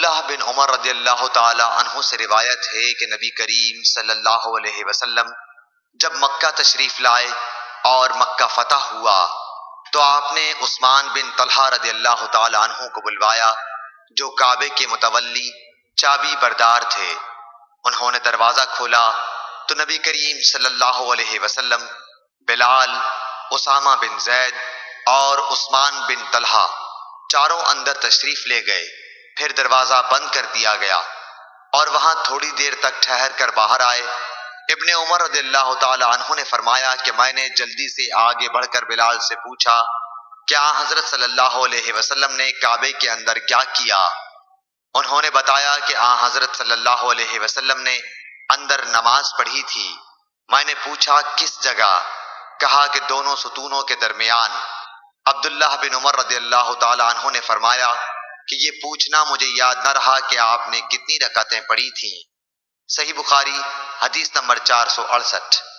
عبداللہ بن عمر رضی اللہ تعالی عنہ سے روایت ہے کہ نبی کریم صلی اللہ علیہ وسلم جب مکہ تشریف لائے اور مکہ فتح ہوا تو آپ نے عثمان بن طلحہ رضی اللہ تعالی عنہ کو بلوایا جو کعبے کے متولی چابی بردار تھے۔ انہوں نے دروازہ کھولا تو نبی کریم صلی اللہ علیہ وسلم بلال، اسامہ بن زید اور عثمان بن طلحہ چاروں اندر تشریف لے گئے۔ پھر دروازہ بند کر دیا گیا اور وہاں تھوڑی دیر تک ٹھہر کر باہر آئے۔ ابن عمر رضی اللہ تعالی عنہ نے فرمایا کہ میں نے جلدی سے آگے بڑھ کر بلال سے پوچھا کیا حضرت صلی اللہ علیہ وسلم نے کعبے کے اندر کیا کیا؟ انہوں نے بتایا کہ حضرت صلی اللہ علیہ وسلم نے اندر نماز پڑھی تھی۔ میں نے پوچھا کس جگہ؟ کہا کہ دونوں ستونوں کے درمیان۔ عبداللہ بن عمر رضی اللہ تعالی عنہ نے فرمایا کہ یہ پوچھنا مجھے یاد نہ رہا کہ آپ نے کتنی رکعتیں پڑھی تھیں۔ صحیح بخاری حدیث نمبر 468۔